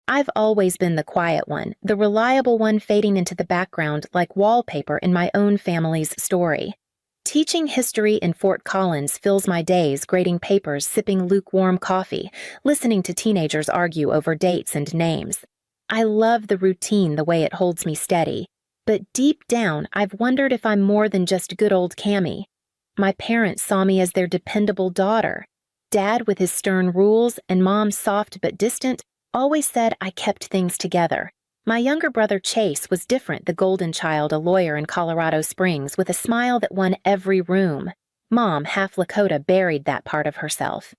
I've always been the quiet one, the reliable one fading into the background like wallpaper in my own family's story. Teaching history in Fort Collins fills my days grading papers, sipping lukewarm coffee, listening to teenagers argue over dates and names. I love the routine the way it holds me steady, but deep down I've wondered if I'm more than just good old Cammy. My parents saw me as their dependable daughter. Dad, with his stern rules, and Mom, soft but distant, always said I kept things together. My younger brother Chase was different, the golden child, a lawyer in Colorado Springs with a smile that won every room. Mom, half Lakota, buried that part of herself.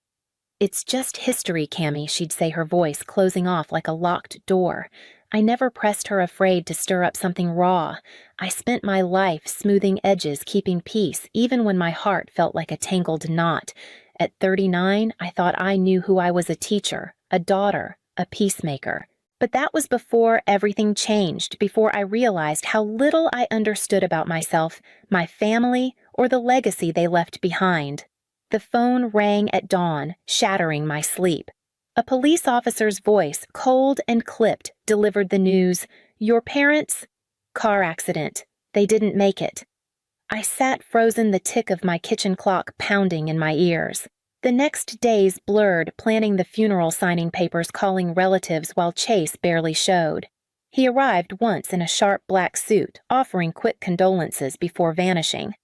"It's just history, Cammy," she'd say, her voice closing off like a locked door. I never pressed her, afraid to stir up something raw. I spent my life smoothing edges, keeping peace, even when my heart felt like a tangled knot. At 39, I thought I knew who I was: a teacher, a daughter, a peacemaker. But that was before everything changed, before I realized how little I understood about myself, my family, or the legacy they left behind. The phone rang at dawn, shattering my sleep. A police officer's voice, cold and clipped, delivered the news: "Your parents? Car accident. They didn't make it." I sat frozen, the tick of my kitchen clock pounding in my ears. The next days blurred, planning the funeral, signing papers, calling relatives while Chase barely showed. He arrived once in a sharp black suit, offering quick condolences before vanishing.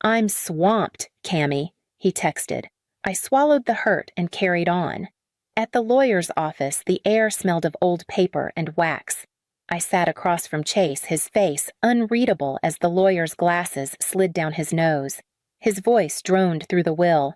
"I'm swamped, Cammy," he texted. I swallowed the hurt and carried on. At the lawyer's office, the air smelled of old paper and wax. I sat across from Chase, his face unreadable as the lawyer's glasses slid down his nose. His voice droned through the will.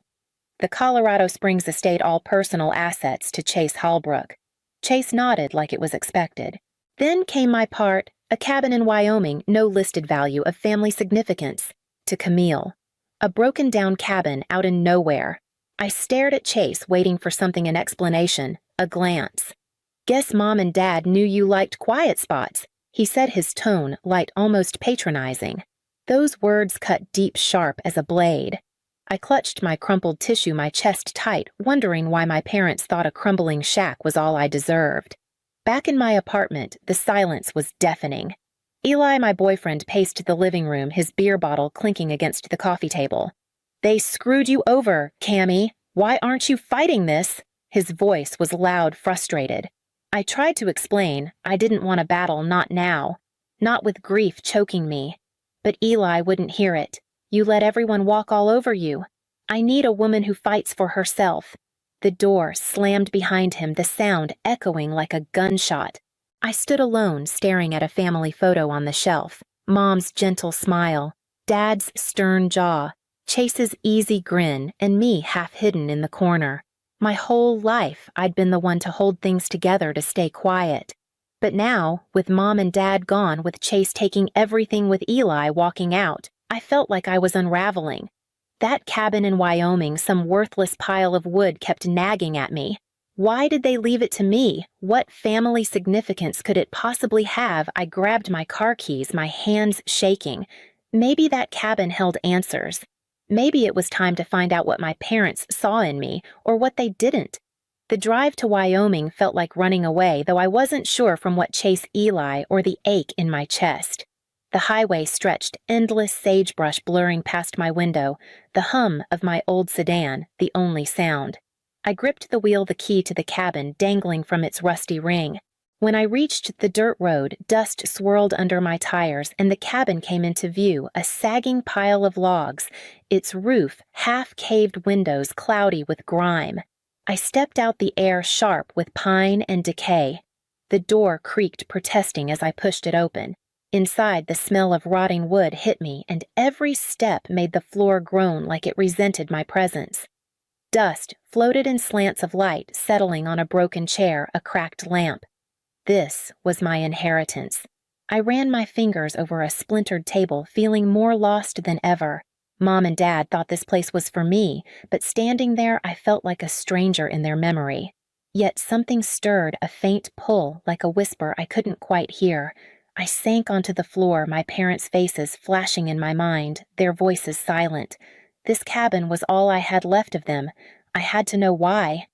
"The Colorado Springs estate, all personal assets to Chase Halbrook." Chase nodded like it was expected. Then came my part, a cabin in Wyoming, no listed value of family significance, to Camille. A broken-down cabin out in nowhere. I stared at Chase, waiting for something, an explanation, a glance. "Guess Mom and Dad knew you liked quiet spots," he said, his tone light, almost patronizing. Those words cut deep, sharp as a blade. I clutched my crumpled tissue, my chest tight, wondering why my parents thought a crumbling shack was all I deserved. Back in my apartment, the silence was deafening. Eli, my boyfriend, paced the living room, his beer bottle clinking against the coffee table. "They screwed you over, Cammy. Why aren't you fighting this?" His voice was loud, frustrated. I tried to explain. I didn't want a battle, not now. Not with grief choking me. But Eli wouldn't hear it. "You let everyone walk all over you. I need a woman who fights for herself." The door slammed behind him, the sound echoing like a gunshot. I stood alone, staring at a family photo on the shelf. Mom's gentle smile, Dad's stern jaw, Chase's easy grin, and me half hidden in the corner. My whole life, I'd been the one to hold things together, to stay quiet. But now, with Mom and Dad gone, with Chase taking everything, with Eli walking out, I felt like I was unraveling. That cabin in Wyoming, some worthless pile of wood, kept nagging at me. Why did they leave it to me? What family significance could it possibly have? I grabbed my car keys, my hands shaking. Maybe that cabin held answers. Maybe it was time to find out what my parents saw in me, or what they didn't. The drive to Wyoming felt like running away, though I wasn't sure from what chased Eli or the ache in my chest. The highway stretched, endless sagebrush blurring past my window, the hum of my old sedan, the only sound. I gripped the wheel, the key to the cabin dangling from its rusty ring. When I reached the dirt road, dust swirled under my tires, and the cabin came into view, a sagging pile of logs, its roof half-caved windows cloudy with grime. I stepped out, the air sharp with pine and decay. The door creaked, protesting as I pushed it open. Inside, the smell of rotting wood hit me, and every step made the floor groan like it resented my presence. Dust floated in slants of light, settling on a broken chair, a cracked lamp. This was my inheritance. I ran my fingers over a splintered table, feeling more lost than ever. Mom and Dad thought this place was for me, but standing there, I felt like a stranger in their memory. Yet something stirred, a faint pull, like a whisper I couldn't quite hear. I sank onto the floor, my parents' faces flashing in my mind, their voices silent. This cabin was all I had left of them. I had to know why.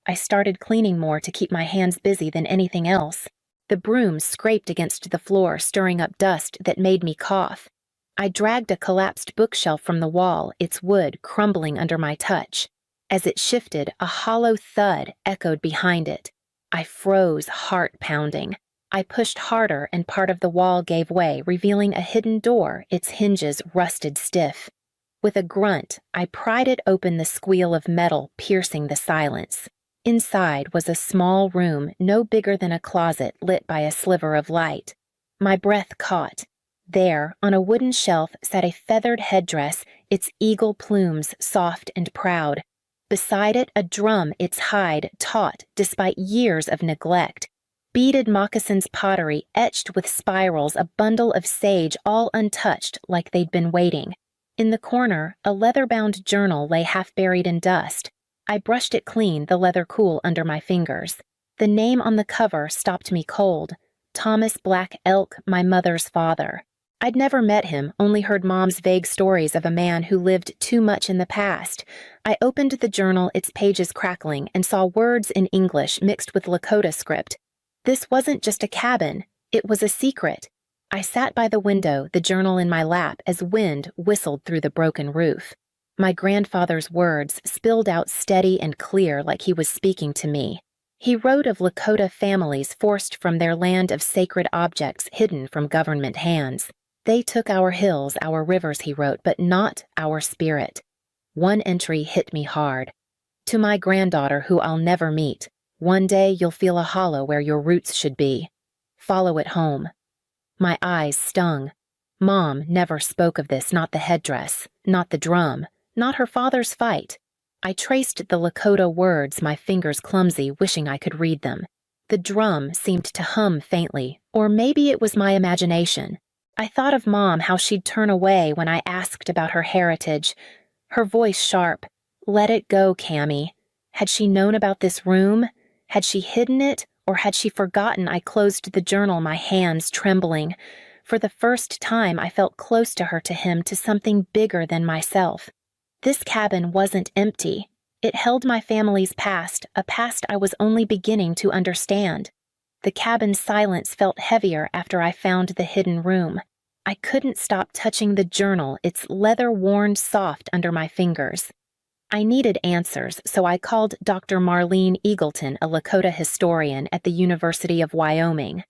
I started cleaning more to keep my hands busy than anything else. The broom scraped against the floor, stirring up dust that made me cough. I dragged a collapsed bookshelf from the wall, its wood crumbling under my touch. As it shifted, a hollow thud echoed behind it. I froze, heart pounding. I pushed harder and part of the wall gave way, revealing a hidden door, its hinges rusted stiff. With a grunt, I pried it open, the squeal of metal piercing the silence. Inside was a small room, no bigger than a closet, lit by a sliver of light. My breath caught. There, on a wooden shelf, sat a feathered headdress, its eagle plumes soft and proud. Beside it, a drum, its hide taut despite years of neglect. Beaded moccasins pottery etched with spirals, a bundle of sage all untouched like they'd been waiting. In the corner, a leather-bound journal lay half buried in dust. I brushed it clean, the leather cool under my fingers. The name on the cover stopped me cold. Thomas Black Elk, my mother's father. I'd never met him, only heard Mom's vague stories of a man who lived too much in the past. I opened the journal, its pages crackling, and saw words in English mixed with Lakota script. This wasn't just a cabin, it was a secret. I sat by the window, the journal in my lap, as wind whistled through the broken roof. My grandfather's words spilled out steady and clear like he was speaking to me. He wrote of Lakota families forced from their land of sacred objects hidden from government hands. They took our hills, our rivers, he wrote, but not our spirit. One entry hit me hard. To my granddaughter, who I'll never meet, one day you'll feel a hollow where your roots should be. Follow it home. My eyes stung. Mom never spoke of this, not the headdress, not the drum, not her father's fight. I traced the Lakota words, my fingers clumsy, wishing I could read them. The drum seemed to hum faintly, or maybe it was my imagination. I thought of Mom, how she'd turn away when I asked about her heritage. Her voice sharp. Let it go, Cammy. Had she known about this room? Had she hidden it, or had she forgotten? I closed the journal, my hands trembling. For the first time, I felt close to her, to him, to something bigger than myself. This cabin wasn't empty. It held my family's past, a past I was only beginning to understand. The cabin's silence felt heavier after I found the hidden room. I couldn't stop touching the journal, its leather worn soft under my fingers. I needed answers, so I called Dr. Marlene Eagleton, a Lakota historian at the University of Wyoming.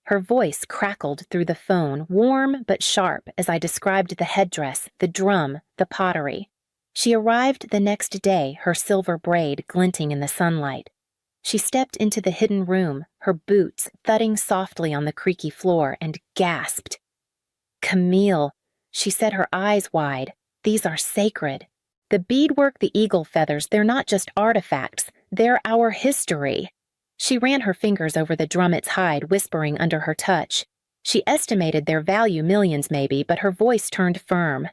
Her voice crackled through the phone, warm but sharp, as I described the headdress, the drum, the pottery. She arrived the next day, her silver braid glinting in the sunlight. She stepped into the hidden room, her boots thudding softly on the creaky floor, and gasped. Camille, she set her eyes wide. These are sacred. The beadwork, the eagle feathers, they're not just artifacts, they're our history. She ran her fingers over the drum, its hide, whispering under her touch. She estimated their value, millions maybe, but her voice turned firm.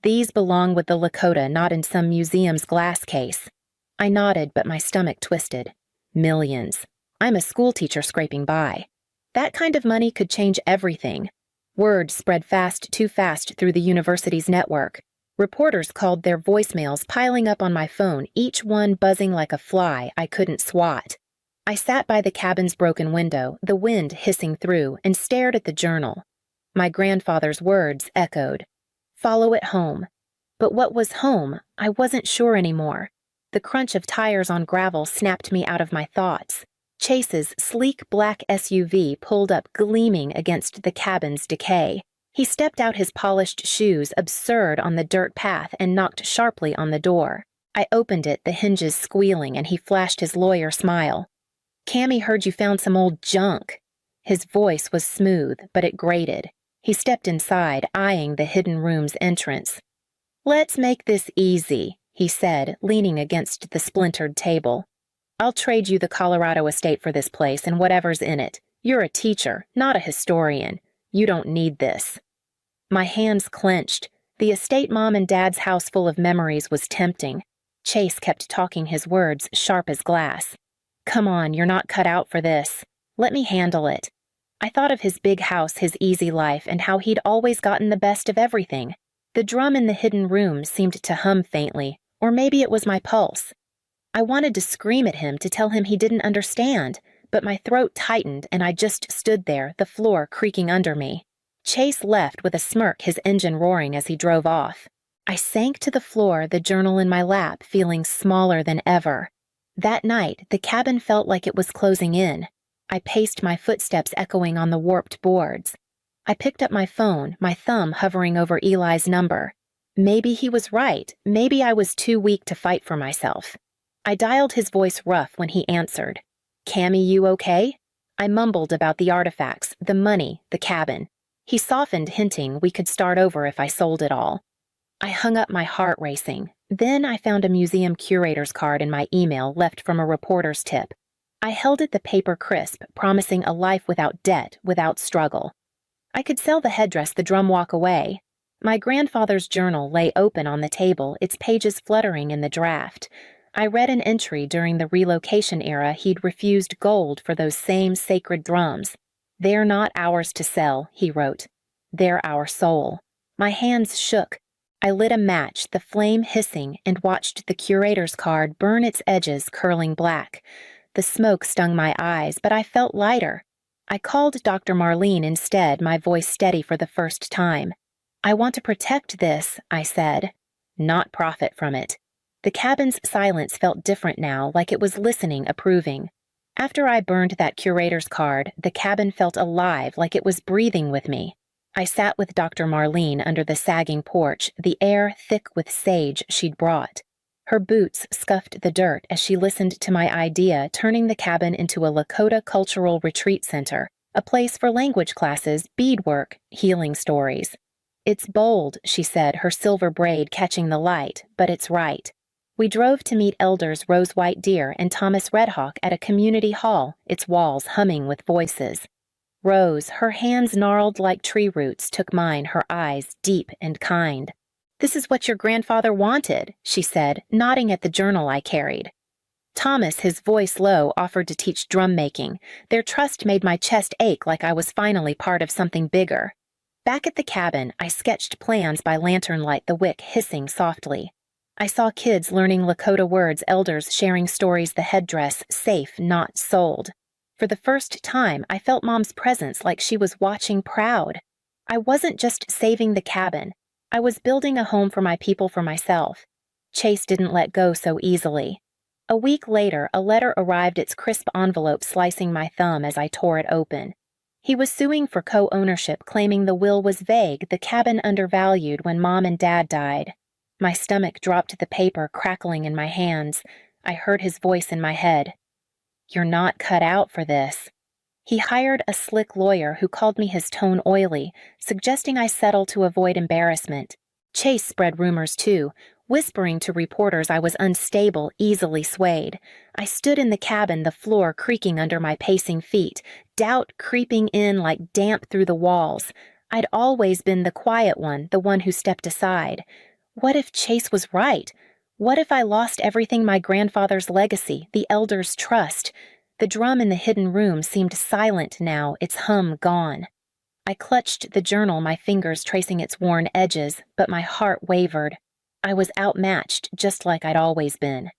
These belong with the Lakota, not in some museum's glass case. I nodded, but my stomach twisted. Millions. I'm a schoolteacher scraping by. That kind of money could change everything. Word spread fast, too fast through the university's network. Reporters called, their voicemails piling up on my phone, each one buzzing like a fly I couldn't swat. I sat by the cabin's broken window, the wind hissing through, and stared at the journal. My grandfather's words echoed. Follow it home. But what was home? I wasn't sure anymore. The crunch of tires on gravel snapped me out of my thoughts. Chase's sleek black SUV pulled up, gleaming against the cabin's decay. He stepped out, his polished shoes absurd on the dirt path, and knocked sharply on the door. I opened it, the hinges squealing, and he flashed his lawyer smile. Cammy heard you found some old junk. His voice was smooth, but it grated. He stepped inside, eyeing the hidden room's entrance. Let's make this easy, he said, leaning against the splintered table. I'll trade you the Colorado estate for this place and whatever's in it. You're a teacher, not a historian. You don't need this. My hands clenched. The estate Mom and Dad's house full of memories was tempting. Chase kept talking, his words sharp as glass. Come on, you're not cut out for this. Let me handle it. I thought of his big house, his easy life, and how he'd always gotten the best of everything. The drum in the hidden room seemed to hum faintly, or maybe it was my pulse. I wanted to scream at him to tell him he didn't understand, but my throat tightened and I just stood there, the floor creaking under me. Chase left with a smirk, his engine roaring as he drove off. I sank to the floor, the journal in my lap, feeling smaller than ever. That night, the cabin felt like it was closing in. I paced, my footsteps echoing on the warped boards. I picked up my phone, my thumb hovering over Eli's number. Maybe he was right. Maybe I was too weak to fight for myself. I dialed, his voice rough when he answered. "Cammy, you okay?" I mumbled about the artifacts, the money, the cabin. He softened, hinting we could start over if I sold it all. I hung up, my heart racing. Then I found a museum curator's card in my email left from a reporter's tip. I held it, the paper crisp, promising a life without debt, without struggle. I could sell the headdress, the drum, walk away. My grandfather's journal lay open on the table, its pages fluttering in the draft. I read an entry during the relocation era he'd refused gold for those same sacred drums. "They're not ours to sell," he wrote. "They're our soul." My hands shook. I lit a match, the flame hissing, and watched the curator's card burn, its edges curling black. The smoke stung my eyes, but I felt lighter. I called Dr. Marlene instead, my voice steady for the first time. "I want to protect this," I said, "not profit from it." The cabin's silence felt different now, like it was listening, approving. After I burned that curator's card, the cabin felt alive, like it was breathing with me. I sat with Dr. Marlene under the sagging porch, the air thick with sage she'd brought. Her boots scuffed the dirt as she listened to my idea, turning the cabin into a Lakota cultural retreat center, a place for language classes, beadwork, healing stories. "It's bold," she said, her silver braid catching the light, "but it's right." We drove to meet elders Rose-White Deer and Thomas Redhawk at a community hall, its walls humming with voices. Rose, her hands gnarled like tree roots, took mine, her eyes deep and kind. "This is what your grandfather wanted," she said, nodding at the journal I carried. Thomas, his voice low, offered to teach drum making. Their trust made my chest ache, like I was finally part of something bigger. Back at the cabin, I sketched plans by lantern light, the wick hissing softly. I saw kids learning Lakota words, elders sharing stories, the headdress safe, not sold. For the first time, I felt Mom's presence, like she was watching, proud. I wasn't just saving the cabin. I was building a home for my people, for myself. Chase didn't let go so easily. A week later, a letter arrived, its crisp envelope slicing my thumb as I tore it open. He was suing for co-ownership, claiming the will was vague, the cabin undervalued when Mom and Dad died. My stomach dropped, the paper crackling in my hands. I heard his voice in my head. "You're not cut out for this." He hired a slick lawyer who called me, his tone oily, suggesting I settle to avoid embarrassment. Chase spread rumors too, whispering to reporters I was unstable, easily swayed. I stood in the cabin, the floor creaking under my pacing feet, doubt creeping in like damp through the walls. I'd always been the quiet one, the one who stepped aside. What if Chase was right? What if I lost everything, my grandfather's legacy, the elders' trust? The drum in the hidden room seemed silent now, its hum gone. I clutched the journal, my fingers tracing its worn edges, but my heart wavered. I was outmatched, just like I'd always been.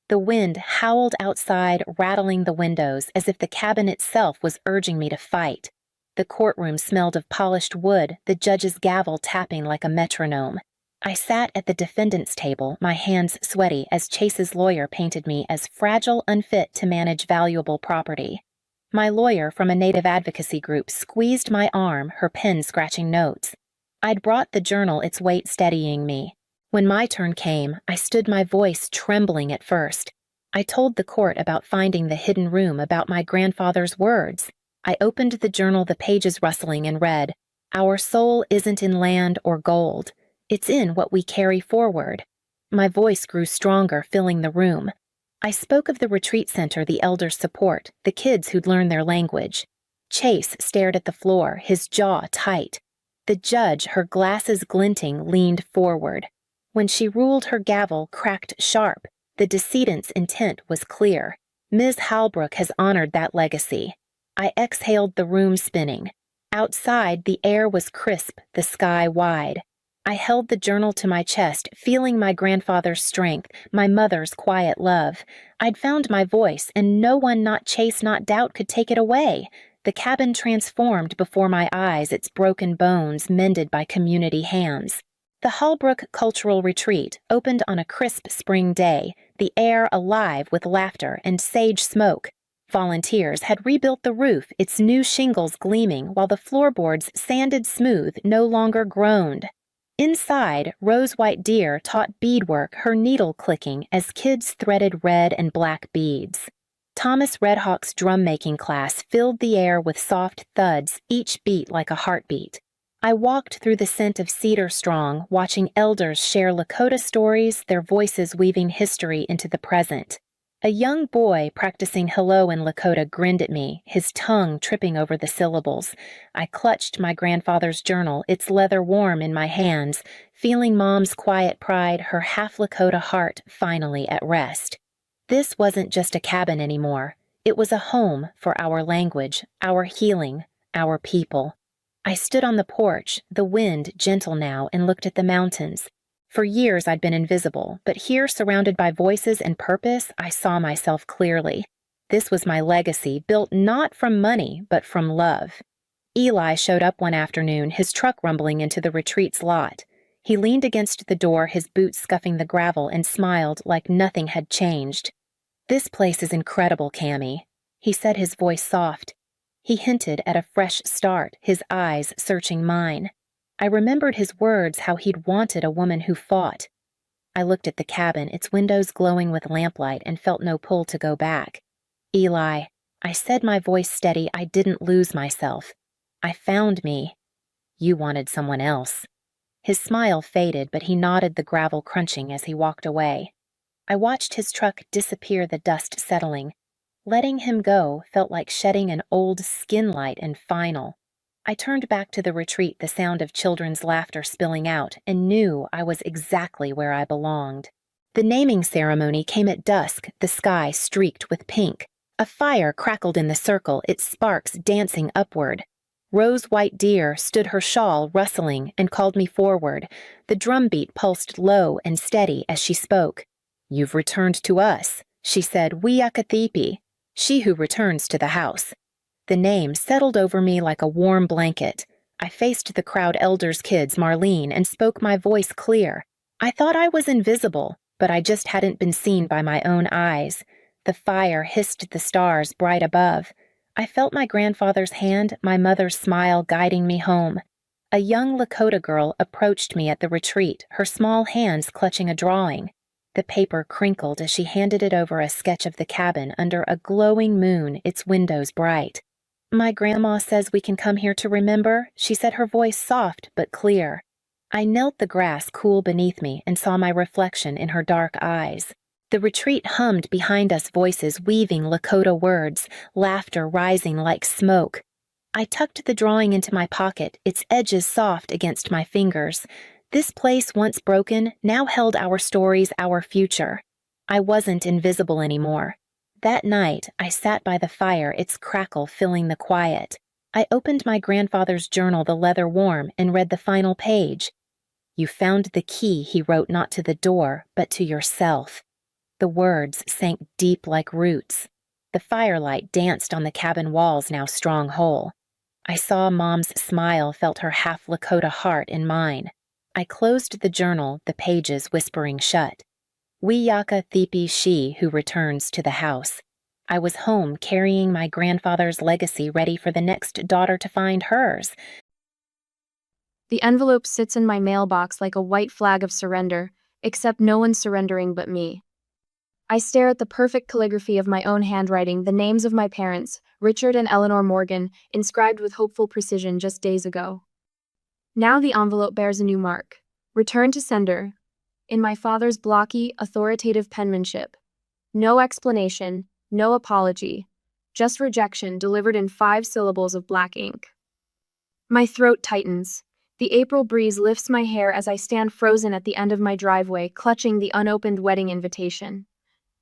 The wind howled outside, rattling the windows, as if the cabin itself was urging me to fight. The courtroom smelled of polished wood, the judge's gavel tapping like a metronome. I sat at the defendant's table, my hands sweaty, as Chase's lawyer painted me as fragile, unfit to manage valuable property. My lawyer from a Native advocacy group squeezed my arm, her pen scratching notes. I'd brought the journal, its weight steadying me. When my turn came, I stood, my voice trembling at first. I told the court about finding the hidden room, about my grandfather's words. I opened the journal, the pages rustling, and read, "Our soul isn't in land or gold. It's in what we carry forward." My voice grew stronger, filling the room. I spoke of the retreat center, the elders' support, the kids who'd learned their language. Chase stared at the floor, his jaw tight. The judge, her glasses glinting, leaned forward. When she ruled, her gavel cracked sharp. The decedent's intent was clear. Ms. Halbrook has honored that legacy. I exhaled, the room spinning. Outside, the air was crisp, the sky wide. I held the journal to my chest, feeling my grandfather's strength, my mother's quiet love. I'd found my voice, and no one, not chase, not doubt, could take it away. The cabin transformed before my eyes, its broken bones mended by community hands. The Hallbrook Cultural Retreat opened on a crisp spring day, the air alive with laughter and sage smoke. Volunteers had rebuilt the roof, its new shingles gleaming, while the floorboards, sanded smooth, no longer groaned. Inside, Rose-White Deer taught beadwork, her needle clicking as kids threaded red and black beads. Thomas Redhawk's drum-making class filled the air with soft thuds, each beat like a heartbeat. I walked through the scent of cedar strong, watching elders share Lakota stories, their voices weaving history into the present. A young boy practicing hello in Lakota grinned at me, his tongue tripping over the syllables. I clutched my grandfather's journal, its leather warm in my hands, feeling Mom's quiet pride, her half-Lakota heart finally at rest. This wasn't just a cabin anymore. It was a home for our language, our healing, our people. I stood on the porch, the wind gentle now, and looked at the mountains. For years I'd been invisible, but here, surrounded by voices and purpose, I saw myself clearly. This was my legacy, built not from money, but from love. Eli showed up one afternoon, his truck rumbling into the retreat's lot. He leaned against the door, his boots scuffing the gravel, and smiled like nothing had changed. "This place is incredible, Cammy," he said, his voice soft. He hinted at a fresh start, his eyes searching mine. I remembered his words, how he'd wanted a woman who fought. I looked at the cabin, its windows glowing with lamplight, and felt no pull to go back. "Eli," I said, my voice steady, I didn't lose myself. "I found me. You wanted someone else." His smile faded, but he nodded, the gravel crunching as he walked away. I watched his truck disappear, the dust settling. Letting him go felt like shedding an old skin light and final. I turned back to the retreat, the sound of children's laughter spilling out, and knew I was exactly where I belonged. The naming ceremony came at dusk, the sky streaked with pink. A fire crackled in the circle, its sparks dancing upward. Rose-White Deer stood, her shawl rustling, and called me forward. The drumbeat pulsed low and steady as she spoke. "You've returned to us," she said, "we Akathepi, she who returns to the house." The name settled over me like a warm blanket. I faced the crowd, elders, kids, Marlene, and spoke, my voice clear. I thought I was invisible, but I just hadn't been seen by my own eyes. The fire hissed the stars bright above. I felt my grandfather's hand, my mother's smile guiding me home. A young Lakota girl approached me at the retreat, her small hands clutching a drawing. The paper crinkled as she handed it over, a sketch of the cabin under a glowing moon, its windows bright. "My grandma says we can come here to remember," she said, her voice soft but clear. I knelt, the grass cool beneath me, and saw my reflection in her dark eyes. The retreat hummed behind us, voices weaving Lakota words, laughter rising like smoke. I tucked the drawing into my pocket, its edges soft against my fingers. This place, once broken, now held our stories, our future. I wasn't invisible anymore. That night, I sat by the fire, its crackle filling the quiet. I opened my grandfather's journal, the leather warm, and read the final page. "You found the key," he wrote, "not to the door, but to yourself." The words sank deep like roots. The firelight danced on the cabin walls, now strong whole. I saw Mom's smile, felt her half-Lakota heart in mine. I closed the journal, the pages whispering shut. "We Yaka Thipi, she who returns to the house." I was home, carrying my grandfather's legacy, ready for the next daughter to find hers. The envelope sits in my mailbox like a white flag of surrender, except no one's surrendering but me. I stare at the perfect calligraphy of my own handwriting, the names of my parents, Richard and Eleanor Morgan, inscribed with hopeful precision just days ago. Now the envelope bears a new mark. Return to sender. In my father's blocky, authoritative penmanship. No explanation, no apology, just rejection delivered in 5 syllables of black ink. My throat tightens. The April breeze lifts my hair as I stand frozen at the end of my driveway, clutching the unopened wedding invitation.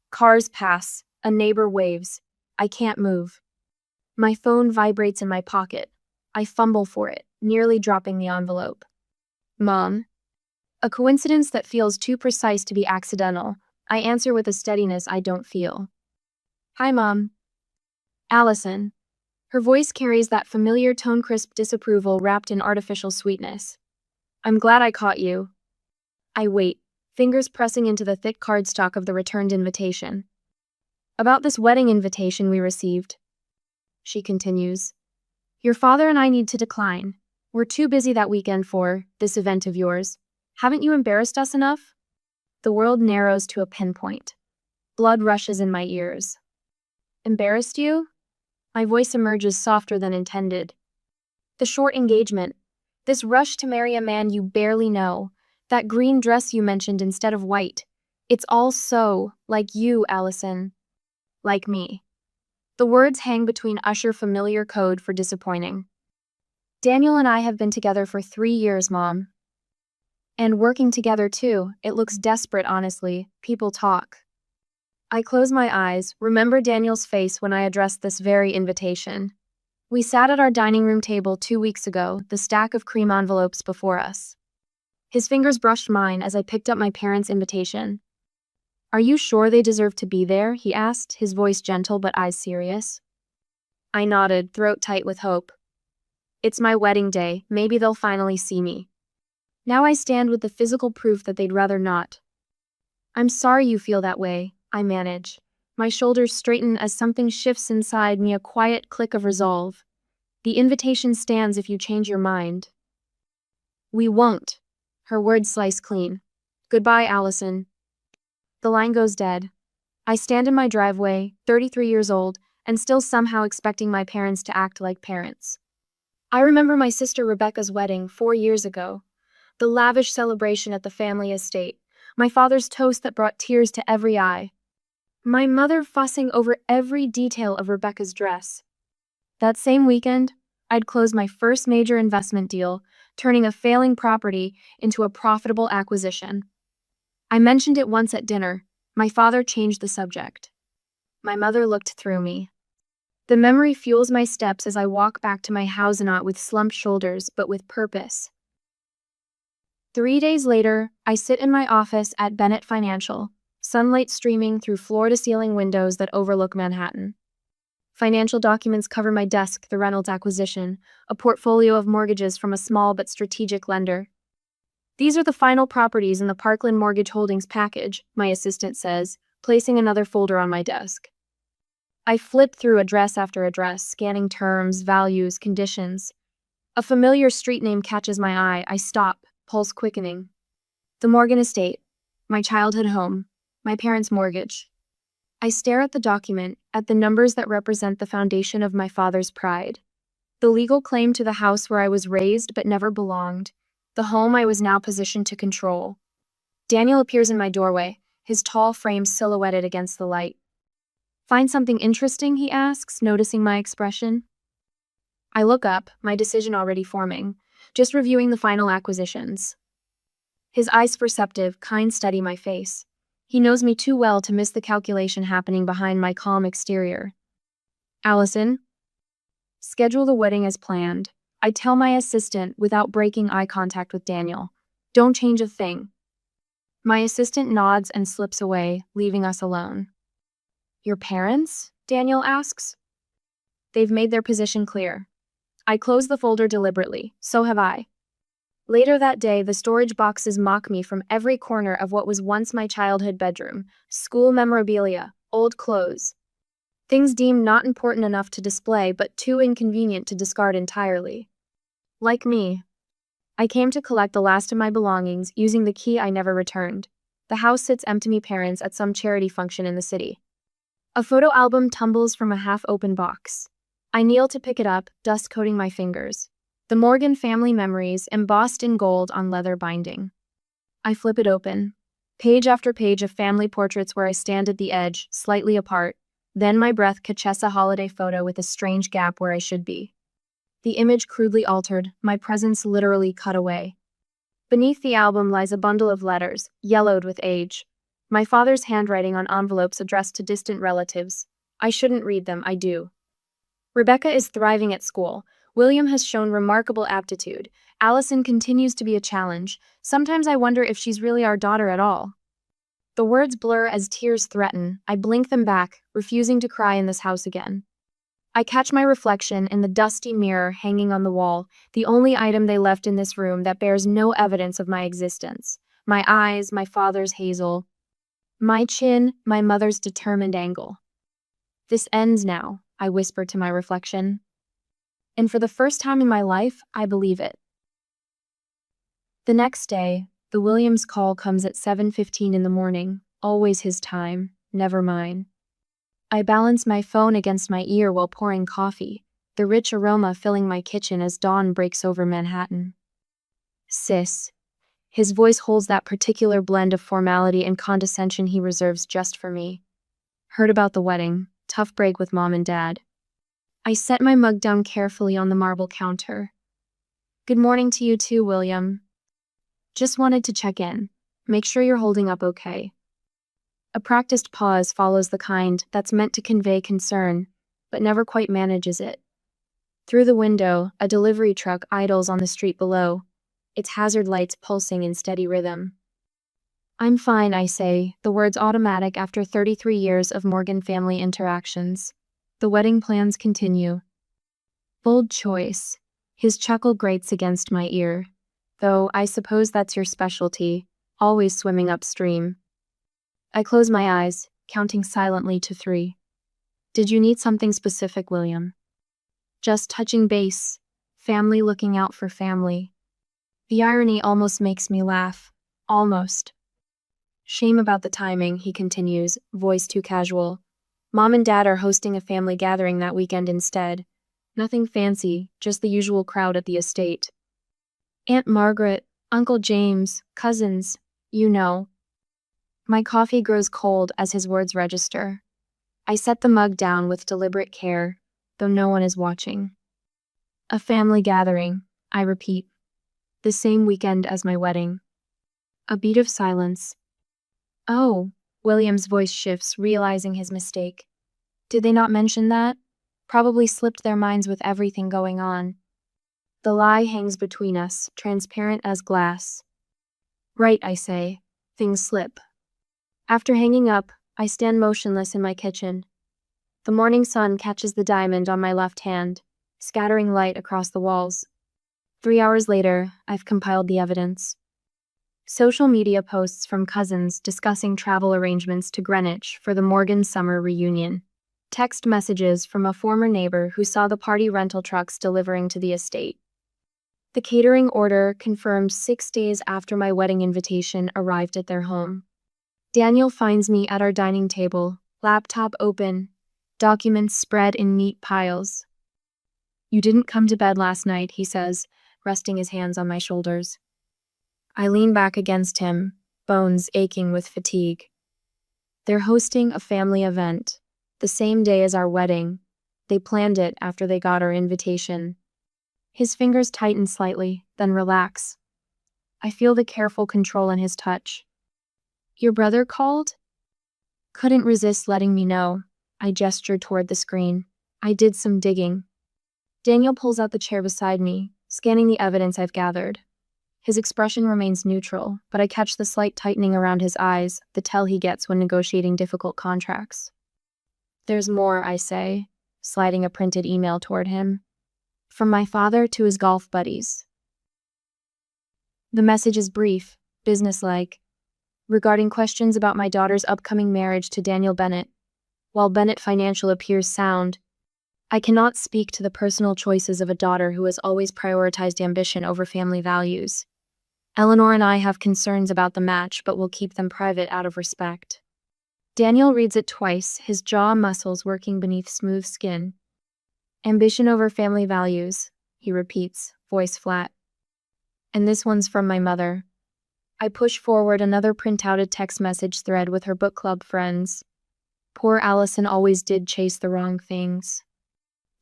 Cars pass, a neighbor waves. I can't move. My phone vibrates in my pocket. I fumble for it, nearly dropping the envelope. "Mom," A coincidence that feels too precise to be accidental. I answer with a steadiness I don't feel. Hi, Mom. Allison. Her voice carries that familiar tone-crisp disapproval wrapped in artificial sweetness. I'm glad I caught you. I wait, fingers pressing into the thick cardstock of the returned invitation. About this wedding invitation we received. She continues. Your father and I need to decline. We're too busy that weekend for this event of yours. Haven't you embarrassed us enough? The world narrows to a pinpoint. Blood rushes in my ears. Embarrassed you? My voice emerges softer than intended. The short engagement. This rush to marry a man you barely know. That green dress you mentioned instead of white. It's all so like you, Allison. Like me. The words hang between usher familiar code for disappointing. Daniel and I have been together for 3 years, Mom. And working together too. It looks desperate, honestly. People talk. I close my eyes, remember Daniel's face when I addressed this very invitation. We sat at our dining room table 2 weeks ago, the stack of cream envelopes before us. His fingers brushed mine as I picked up my parents' invitation. Are you sure they deserve to be there? He asked, his voice gentle but eyes serious. I nodded, throat tight with hope. It's my wedding day, maybe they'll finally see me. Now I stand with the physical proof that they'd rather not. I'm sorry you feel that way, I manage. My shoulders straighten as something shifts inside me, a quiet click of resolve. The invitation stands if you change your mind. We won't. Her words slice clean. Goodbye, Allison. The line goes dead. I stand in my driveway, 33 years old, and still somehow expecting my parents to act like parents. I remember my sister Rebecca's wedding 4 years ago. The lavish celebration at the family estate. My father's toast that brought tears to every eye. My mother fussing over every detail of Rebecca's dress. That same weekend, I'd closed my first major investment deal, turning a failing property into a profitable acquisition. I mentioned it once at dinner. My father changed the subject. My mother looked through me. The memory fuels my steps as I walk back to my house, not with slumped shoulders, but with purpose. 3 days later, I sit in my office at Bennett Financial, sunlight streaming through floor-to-ceiling windows that overlook Manhattan. Financial documents cover my desk, the Reynolds acquisition, a portfolio of mortgages from a small but strategic lender. These are the final properties in the Parkland Mortgage Holdings package, my assistant says, placing another folder on my desk. I flip through address after address, scanning terms, values, conditions. A familiar street name catches my eye. I stop, pulse quickening. The Morgan estate, my childhood home, my parents' mortgage. I stare at the document, at the numbers that represent the foundation of my father's pride. The legal claim to the house where I was raised but never belonged, the home I was now positioned to control. Daniel appears in my doorway, his tall frame silhouetted against the light. Find something interesting, he asks, noticing my expression. I look up, my decision already forming, just reviewing the final acquisitions. His eyes perceptive, kind study my face. He knows me too well to miss the calculation happening behind my calm exterior. Allison, schedule the wedding as planned. I tell my assistant without breaking eye contact with Daniel. Don't change a thing. My assistant nods and slips away, leaving us alone. Your parents? Daniel asks. They've made their position clear. I close the folder deliberately. So have I. Later that day, the storage boxes mock me from every corner of what was once my childhood bedroom. School memorabilia, old clothes. Things deemed not important enough to display but too inconvenient to discard entirely. Like me, I came to collect the last of my belongings using the key I never returned. The house sits empty, my parents at some charity function in the city. A photo album tumbles from a half-open box. I kneel to pick it up, dust coating my fingers. The Morgan family memories embossed in gold on leather binding. I flip it open. Page after page of family portraits where I stand at the edge, slightly apart. Then my breath catches a holiday photo with a strange gap where I should be. The image crudely altered, my presence literally cut away. Beneath the album lies a bundle of letters, yellowed with age. My father's handwriting on envelopes addressed to distant relatives. I shouldn't read them, I do. Rebecca is thriving at school. William has shown remarkable aptitude. Allison continues to be a challenge. Sometimes I wonder if she's really our daughter at all. The words blur as tears threaten. I blink them back, refusing to cry in this house again. I catch my reflection in the dusty mirror hanging on the wall, the only item they left in this room that bears no evidence of my existence. My eyes, my father's hazel. My chin, my mother's determined angle. This ends now, I whisper to my reflection. And for the first time in my life, I believe it. The next day, the Williams call comes at 7:15 in the morning, always his time, never mine. I balance my phone against my ear while pouring coffee, the rich aroma filling my kitchen as dawn breaks over Manhattan. Sis. His voice holds that particular blend of formality and condescension he reserves just for me. Heard about the wedding, tough break with mom and dad. I set my mug down carefully on the marble counter. Good morning to you too, William. Just wanted to check in. Make sure you're holding up okay. A practiced pause follows the kind that's meant to convey concern, but never quite manages it. Through the window, a delivery truck idles on the street below, its hazard lights pulsing in steady rhythm. I'm fine, I say, the words automatic after 33 years of Morgan family interactions. The wedding plans continue. Bold choice. His chuckle grates against my ear. Though I suppose that's your specialty, always swimming upstream. I close my eyes, counting silently to 3. Did you need something specific, William? Just touching base. Family looking out for family. The irony almost makes me laugh. Almost. Shame about the timing, he continues, voice too casual. Mom and Dad are hosting a family gathering that weekend instead. Nothing fancy, just the usual crowd at the estate. Aunt Margaret, Uncle James, cousins, you know. My coffee grows cold as his words register. I set the mug down with deliberate care, though no one is watching. A family gathering, I repeat. The same weekend as my wedding. A beat of silence. Oh, William's voice shifts, realizing his mistake. Did they not mention that? Probably slipped their minds with everything going on. The lie hangs between us, transparent as glass. Right, I say. Things slip. After hanging up, I stand motionless in my kitchen. The morning sun catches the diamond on my left hand, scattering light across the walls. 3 hours later, I've compiled the evidence. Social media posts from cousins discussing travel arrangements to Greenwich for the Morgan summer reunion. Text messages from a former neighbor who saw the party rental trucks delivering to the estate. The catering order confirmed 6 days after my wedding invitation arrived at their home. Daniel finds me at our dining table, laptop open, documents spread in neat piles. You didn't come to bed last night, he says, resting his hands on my shoulders. I lean back against him, bones aching with fatigue. They're hosting a family event, the same day as our wedding. They planned it after they got our invitation. His fingers tighten slightly, then relax. I feel the careful control in his touch. Your brother called? Couldn't resist letting me know. I gestured toward the screen. I did some digging. Daniel pulls out the chair beside me, scanning the evidence I've gathered. His expression remains neutral, but I catch the slight tightening around his eyes, the tell he gets when negotiating difficult contracts. There's more, I say, sliding a printed email toward him. From my father to his golf buddies. The message is brief, businesslike, regarding questions about my daughter's upcoming marriage to Daniel Bennett. While Bennett Financial appears sound, I cannot speak to the personal choices of a daughter who has always prioritized ambition over family values. Eleanor and I have concerns about the match, but will keep them private out of respect. Daniel reads it twice, his jaw muscles working beneath smooth skin. Ambition over family values, he repeats, voice flat. And this one's from my mother. I push forward another print-outed text message thread with her book club friends. Poor Allison always did chase the wrong things.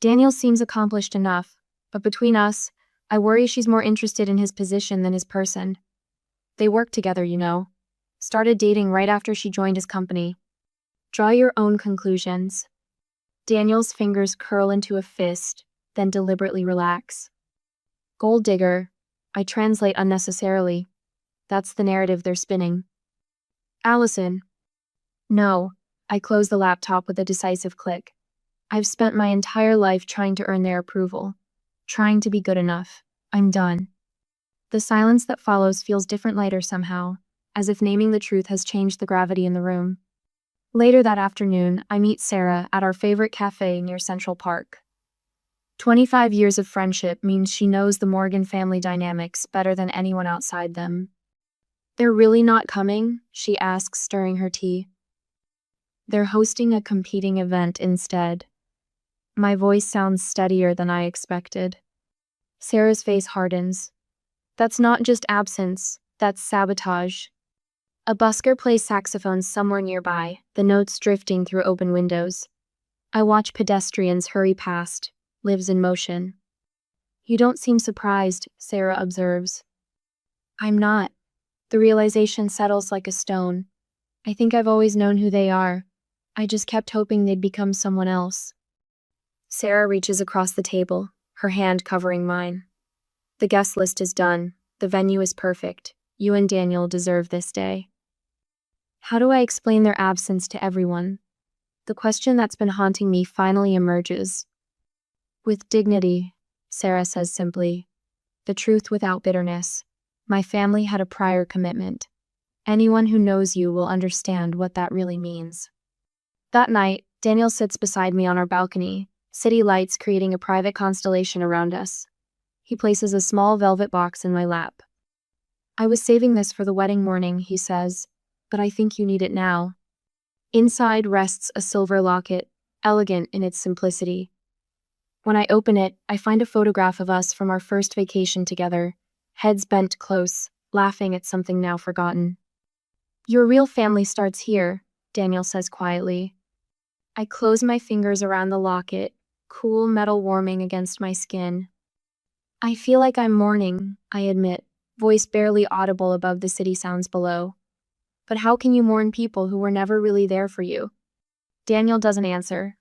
Daniel seems accomplished enough, but between us, I worry she's more interested in his position than his person. They work together, you know. Started dating right after she joined his company. Draw your own conclusions. Daniel's fingers curl into a fist, then deliberately relax. Gold digger. I translate unnecessarily. That's the narrative they're spinning. Allison. No. I close the laptop with a decisive click. I've spent my entire life trying to earn their approval. Trying to be good enough. I'm done. The silence that follows feels different lighter somehow, as if naming the truth has changed the gravity in the room. Later that afternoon, I meet Sarah at our favorite cafe near Central Park. 25 years of friendship means she knows the Morgan family dynamics better than anyone outside them. They're really not coming? She asks, stirring her tea. They're hosting a competing event instead. My voice sounds steadier than I expected. Sarah's face hardens. That's not just absence, that's sabotage. A busker plays saxophone somewhere nearby, the notes drifting through open windows. I watch pedestrians hurry past, lives in motion. You don't seem surprised, Sarah observes. I'm not. The realization settles like a stone. I think I've always known who they are. I just kept hoping they'd become someone else. Sarah reaches across the table, her hand covering mine. The guest list is done. The venue is perfect. You and Daniel deserve this day. How do I explain their absence to everyone? The question that's been haunting me finally emerges. With dignity, Sarah says simply. The truth without bitterness. My family had a prior commitment. Anyone who knows you will understand what that really means. That night, Daniel sits beside me on our balcony, city lights creating a private constellation around us. He places a small velvet box in my lap. I was saving this for the wedding morning, he says, but I think you need it now. Inside rests a silver locket, elegant in its simplicity. When I open it, I find a photograph of us from our first vacation together, heads bent close, laughing at something now forgotten. Your real family starts here, Daniel says quietly. I close my fingers around the locket, cool metal warming against my skin. I feel like I'm mourning, I admit, voice barely audible above the city sounds below. But how can you mourn people who were never really there for you? Daniel doesn't answer.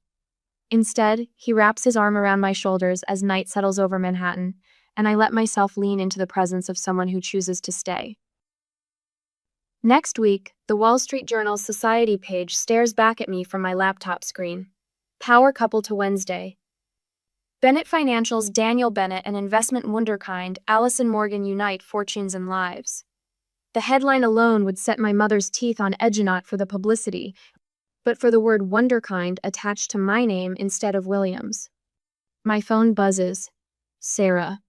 Instead, he wraps his arm around my shoulders as night settles over Manhattan, and I let myself lean into the presence of someone who chooses to stay. Next week, the Wall Street Journal's Society page stares back at me from my laptop screen. Power couple to Wednesday. Bennett Financial's Daniel Bennett and investment wunderkind Allison Morgan unite fortunes and lives. The headline alone would set my mother's teeth on edge for the publicity, but for the word wunderkind attached to my name instead of Williams. My phone buzzes. Sarah.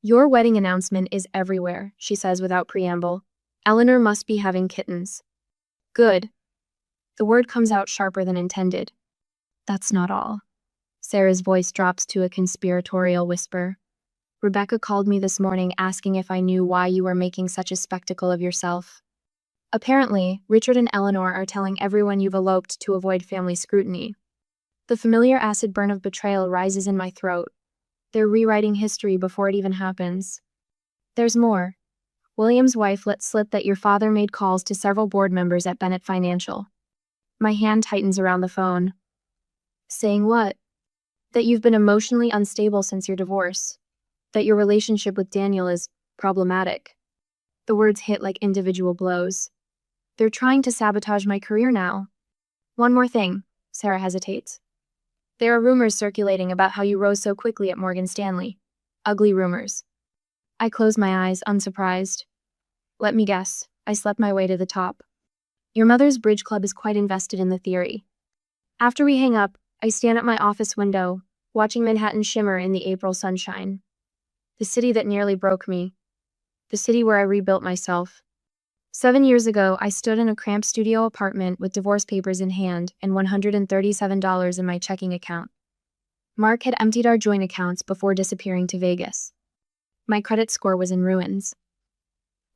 Your wedding announcement is everywhere, she says without preamble. Eleanor must be having kittens. Good. The word comes out sharper than intended. That's not all. Sarah's voice drops to a conspiratorial whisper. Rebecca called me this morning asking if I knew why you were making such a spectacle of yourself. Apparently, Richard and Eleanor are telling everyone you've eloped to avoid family scrutiny. The familiar acid burn of betrayal rises in my throat. They're rewriting history before it even happens. There's more. William's wife let slip that your father made calls to several board members at Bennett Financial. My hand tightens around the phone. Saying what? That you've been emotionally unstable since your divorce. That your relationship with Daniel is problematic. The words hit like individual blows. They're trying to sabotage my career now. One more thing, Sarah hesitates. There are rumors circulating about how you rose so quickly at Morgan Stanley. Ugly rumors. I close my eyes, unsurprised. Let me guess, I slept my way to the top. Your mother's bridge club is quite invested in the theory. After we hang up, I stand at my office window, watching Manhattan shimmer in the April sunshine. The city that nearly broke me. The city where I rebuilt myself. 7 years ago, I stood in a cramped studio apartment with divorce papers in hand and $137 in my checking account. Mark had emptied our joint accounts before disappearing to Vegas. My credit score was in ruins.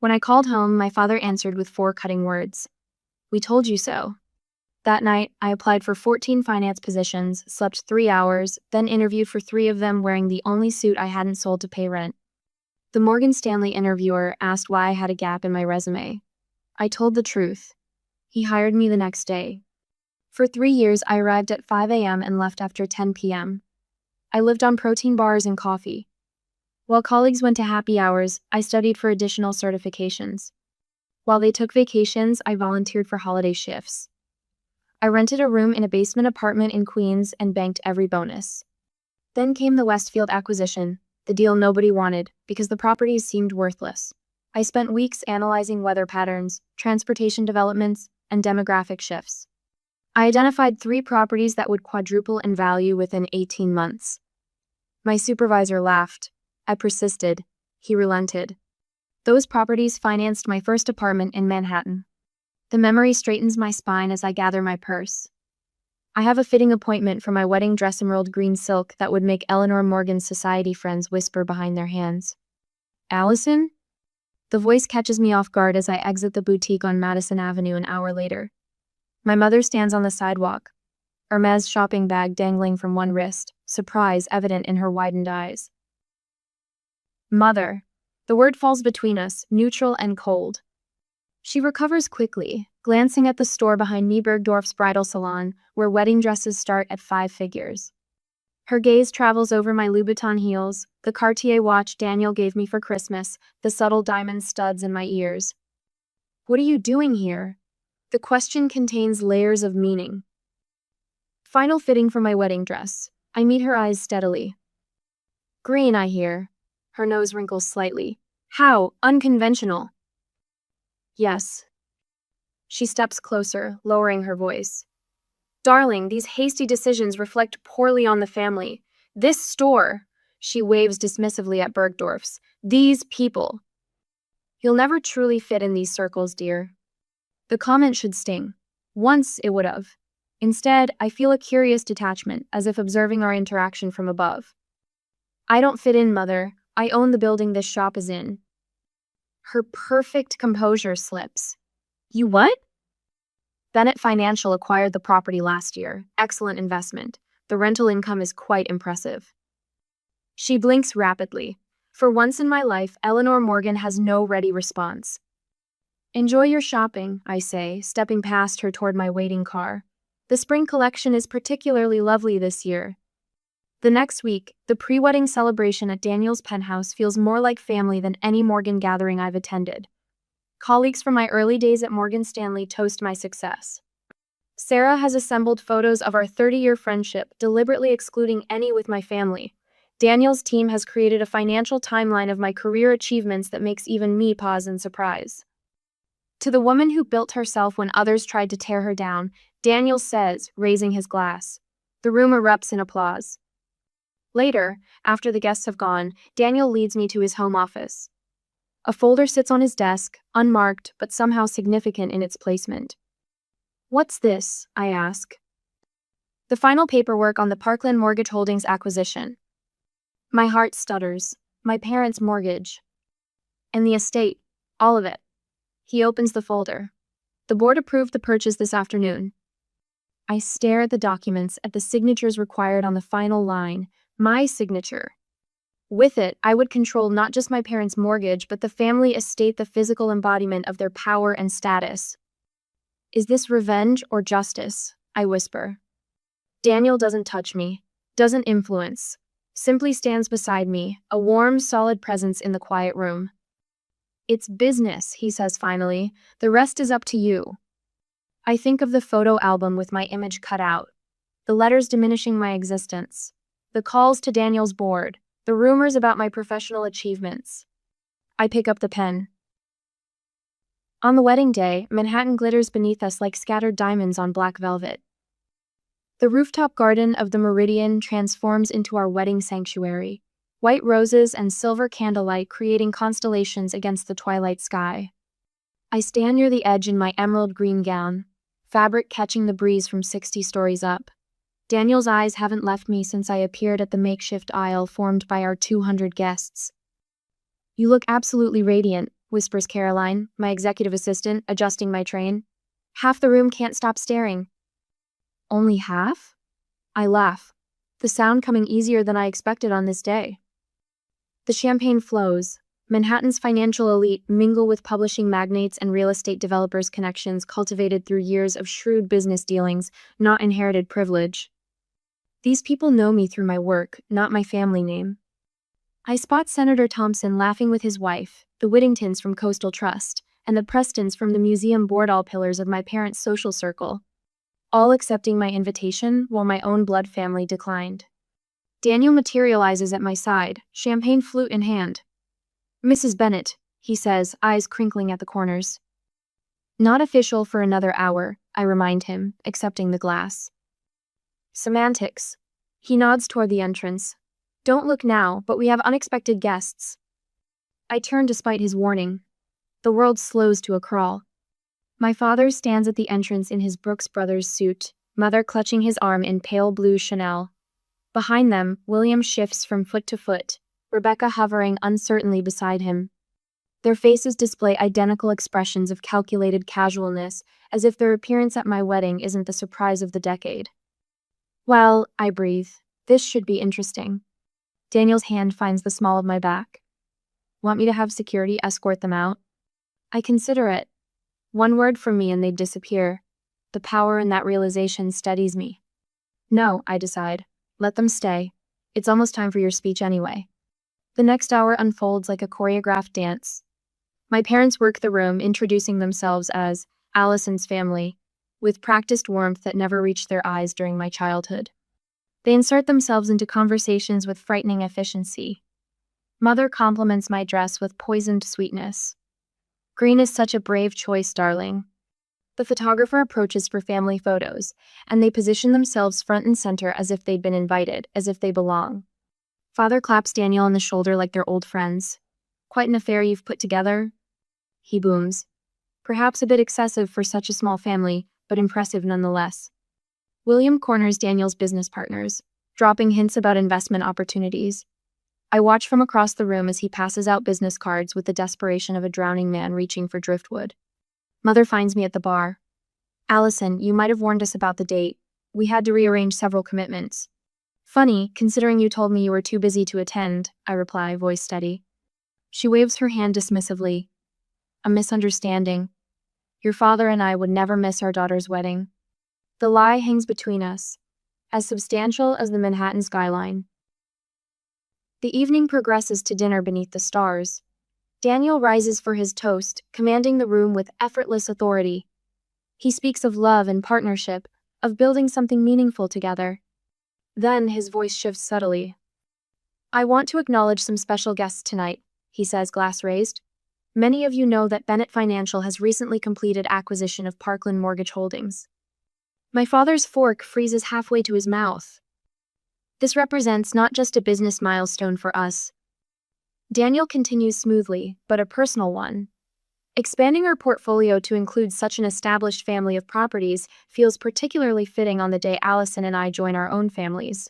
When I called home, my father answered with 4 cutting words. We told you so. That night, I applied for 14 finance positions, slept 3 hours, then interviewed for 3 of them wearing the only suit I hadn't sold to pay rent. The Morgan Stanley interviewer asked why I had a gap in my resume. I told the truth. He hired me the next day. For 3 years, I arrived at 5 a.m. and left after 10 p.m. I lived on protein bars and coffee. While colleagues went to happy hours, I studied for additional certifications. While they took vacations, I volunteered for holiday shifts. I rented a room in a basement apartment in Queens and banked every bonus. Then came the Westfield acquisition, the deal nobody wanted because the properties seemed worthless. I spent weeks analyzing weather patterns, transportation developments, and demographic shifts. I identified 3 properties that would quadruple in value within 18 months. My supervisor laughed. I persisted. He relented. Those properties financed my first apartment in Manhattan. The memory straightens my spine as I gather my purse. I have a fitting appointment for my wedding dress, emerald green silk that would make Eleanor Morgan's society friends whisper behind their hands. Allison? The voice catches me off guard as I exit the boutique on Madison Avenue an hour later. My mother stands on the sidewalk, Hermes shopping bag dangling from one wrist, surprise evident in her widened eyes. Mother. The word falls between us, neutral and cold. She recovers quickly, glancing at the store behind me, Bergdorf's bridal salon, where wedding dresses start at 5 figures. Her gaze travels over my Louboutin heels, the Cartier watch Daniel gave me for Christmas, the subtle diamond studs in my ears. What are you doing here? The question contains layers of meaning. Final fitting for my wedding dress. I meet her eyes steadily. Green, I hear. Her nose wrinkles slightly. How unconventional. Yes. She steps closer, lowering her voice. Darling, these hasty decisions reflect poorly on the family. This store, she waves dismissively at Bergdorf's. These people. You'll never truly fit in these circles, dear. The comment should sting. Once it would have. Instead, I feel a curious detachment, as if observing our interaction from above. I don't fit in, Mother. I own the building this shop is in. Her perfect composure slips. You what? Bennett Financial acquired the property last year. Excellent investment. The rental income is quite impressive. She blinks rapidly. For once in my life, Eleanor Morgan has no ready response. Enjoy your shopping, I say, stepping past her toward my waiting car. The spring collection is particularly lovely this year. The next week, the pre-wedding celebration at Daniel's penthouse feels more like family than any Morgan gathering I've attended. Colleagues from my early days at Morgan Stanley toast my success. Sarah has assembled photos of our 30-year friendship, deliberately excluding any with my family. Daniel's team has created a financial timeline of my career achievements that makes even me pause in surprise. To the woman who built herself when others tried to tear her down, Daniel says, raising his glass. The room erupts in applause. Later, after the guests have gone, Daniel leads me to his home office. A folder sits on his desk, unmarked but somehow significant in its placement. What's this? I ask. The final paperwork on the Parkland Mortgage Holdings acquisition. My heart stutters. My parents' mortgage. And the estate. All of it. He opens the folder. The board approved the purchase this afternoon. I stare at the documents, at the signatures required on the final line. My signature. With it, I would control not just my parents' mortgage, but the family estate, the physical embodiment of their power and status. Is this revenge or justice? I whisper. Daniel doesn't touch me, doesn't influence, simply stands beside me, a warm, solid presence in the quiet room. It's business, he says finally. The rest is up to you. I think of the photo album with my image cut out, the letters diminishing my existence, the calls to Daniel's board, the rumors about my professional achievements. I pick up the pen. On the wedding day, Manhattan glitters beneath us like scattered diamonds on black velvet. The rooftop garden of the Meridian transforms into our wedding sanctuary, white roses and silver candlelight creating constellations against the twilight sky. I stand near the edge in my emerald green gown, fabric catching the breeze from 60 stories up. Daniel's eyes haven't left me since I appeared at the makeshift aisle formed by our 200 guests. You look absolutely radiant, whispers Caroline, my executive assistant, adjusting my train. Half the room can't stop staring. Only half? I laugh, the sound coming easier than I expected on this day. The champagne flows. Manhattan's financial elite mingle with publishing magnates and real estate developers' connections cultivated through years of shrewd business dealings, not inherited privilege. These people know me through my work, not my family name. I spot Senator Thompson laughing with his wife, the Whittingtons from Coastal Trust, and the Prestons from the museum board, all pillars of my parents' social circle, all accepting my invitation while my own blood family declined. Daniel materializes at my side, champagne flute in hand. "Mrs. Bennet," he says, eyes crinkling at the corners. "Not official for another hour," I remind him, accepting the glass. "Semantics." He nods toward the entrance. "Don't look now, but we have unexpected guests." I turn despite his warning. The world slows to a crawl. My father stands at the entrance in his Brooks Brothers suit, mother clutching his arm in pale blue Chanel. Behind them, William shifts from foot to foot, Rebecca hovering uncertainly beside him. Their faces display identical expressions of calculated casualness, as if their appearance at my wedding isn't the surprise of the decade. "Well," I breathe, "this should be interesting." Daniel's hand finds the small of my back. "Want me to have security escort them out?" I consider it. One word from me and they'd disappear. The power in that realization steadies me. "No," I decide. "Let them stay. It's almost time for your speech anyway." The next hour unfolds like a choreographed dance. My parents work the room, introducing themselves as Allison's family, with practiced warmth that never reached their eyes during my childhood. They insert themselves into conversations with frightening efficiency. Mother compliments my dress with poisoned sweetness. "Green is such a brave choice, darling." The photographer approaches for family photos, and they position themselves front and center as if they'd been invited, as if they belong. Father claps Daniel on the shoulder like they're old friends. "Quite an affair you've put together," he booms. Perhaps a bit excessive for such a small family, but impressive nonetheless. William corners Daniel's business partners, dropping hints about investment opportunities. I watch from across the room as he passes out business cards with the desperation of a drowning man reaching for driftwood. Mother finds me at the bar. "Allison, you might have warned us about the date. We had to rearrange several commitments." "Funny, considering you told me you were too busy to attend," I reply, voice steady. She waves her hand dismissively. "A misunderstanding. Your father and I would never miss our daughter's wedding." The lie hangs between us, as substantial as the Manhattan skyline. The evening progresses to dinner beneath the stars. Daniel rises for his toast, commanding the room with effortless authority. He speaks of love and partnership, of building something meaningful together. Then his voice shifts subtly. "I want to acknowledge some special guests tonight," he says, glass raised. "Many of you know that Bennett Financial has recently completed acquisition of Parkland Mortgage Holdings." My father's fork freezes halfway to his mouth. "This represents not just a business milestone for us," Daniel continues smoothly, "but a personal one. Expanding our portfolio to include such an established family of properties feels particularly fitting on the day Allison and I join our own families."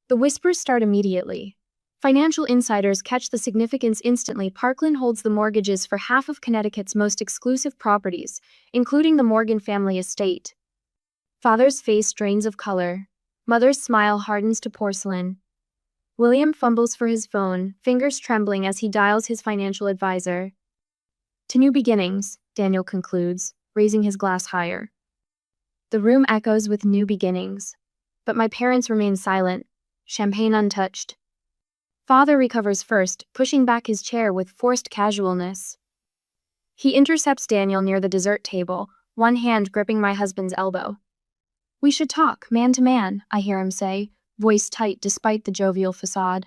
The whispers start immediately. Financial insiders catch the significance instantly. Parkland holds the mortgages for half of Connecticut's most exclusive properties, including the Morgan family estate. Father's face drains of color. Mother's smile hardens to porcelain. William fumbles for his phone, fingers trembling as he dials his financial advisor. "To new beginnings," Daniel concludes, raising his glass higher. The room echoes with new beginnings. But my parents remain silent, champagne untouched. Father recovers first, pushing back his chair with forced casualness. He intercepts Daniel near the dessert table, one hand gripping my husband's elbow. "We should talk, man to man," I hear him say, voice tight despite the jovial facade.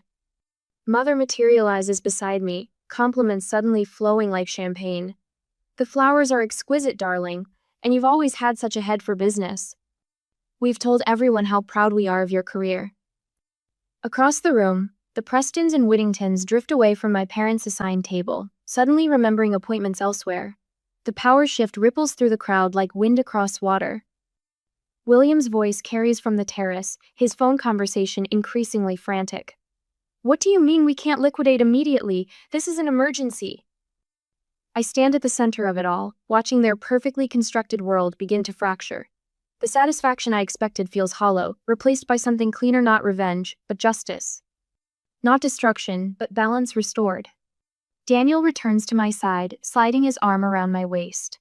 Mother materializes beside me, compliments suddenly flowing like champagne. "The flowers are exquisite, darling, and you've always had such a head for business. We've told everyone how proud we are of your career." Across the room, the Prestons and Whittingtons drift away from my parents' assigned table, suddenly remembering appointments elsewhere. The power shift ripples through the crowd like wind across water. William's voice carries from the terrace, his phone conversation increasingly frantic. "What do you mean we can't liquidate immediately? This is an emergency." I stand at the center of it all, watching their perfectly constructed world begin to fracture. The satisfaction I expected feels hollow, replaced by something cleaner, not revenge, but justice. Not destruction, but balance restored. Daniel returns to my side, sliding his arm around my waist.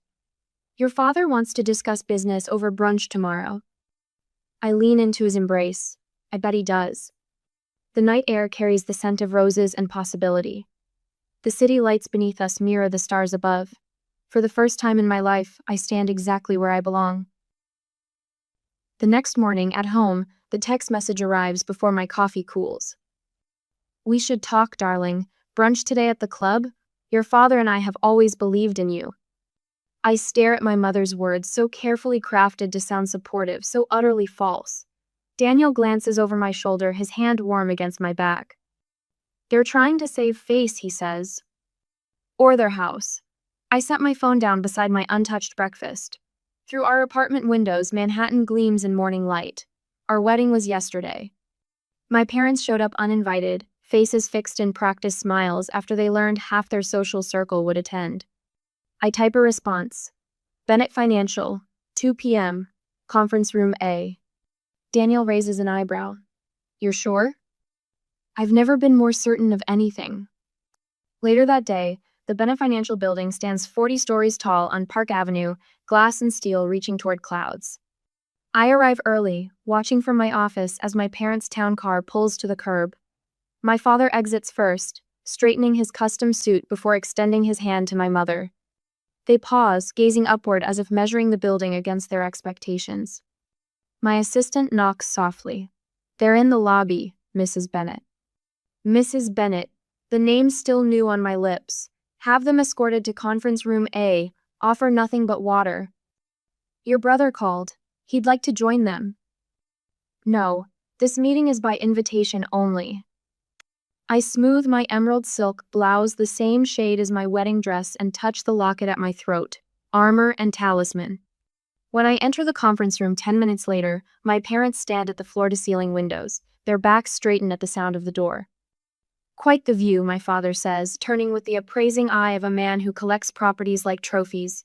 "Your father wants to discuss business over brunch tomorrow." I lean into his embrace. I bet he does. The night air carries the scent of roses and possibility. The city lights beneath us mirror the stars above. For the first time in my life, I stand exactly where I belong. The next morning, at home, the text message arrives before my coffee cools. "We should talk, darling. Brunch today at the club? Your father and I have always believed in you." I stare at my mother's words, so carefully crafted to sound supportive, so utterly false. Daniel glances over my shoulder, his hand warm against my back. "They're trying to save face," he says. "Or their house." I set my phone down beside my untouched breakfast. Through our apartment windows, Manhattan gleams in morning light. Our wedding was yesterday. My parents showed up uninvited, faces fixed in practiced smiles after they learned half their social circle would attend. I type a response. Bennett Financial, 2 p.m., conference room A. Daniel raises an eyebrow. "You're sure?" I've never been more certain of anything. Later that day, the Bennett Financial building stands 40 stories tall on Park Avenue, glass and steel reaching toward clouds. I arrive early, watching from my office as my parents' town car pulls to the curb. My father exits first, straightening his custom suit before extending his hand to my mother. They pause, gazing upward as if measuring the building against their expectations. My assistant knocks softly. "They're in the lobby, Mrs. Bennett." Mrs. Bennett, the name still new on my lips. Have them escorted to conference room A, offer nothing but water. "Your brother called. He'd like to join them." "No, this meeting is by invitation only." I smooth my emerald silk blouse the same shade as my wedding dress and touch the locket at my throat, armor and talisman. When I enter the conference room 10 minutes later, my parents stand at the floor-to-ceiling windows, their backs straighten at the sound of the door. "Quite the view," my father says, turning with the appraising eye of a man who collects properties like trophies.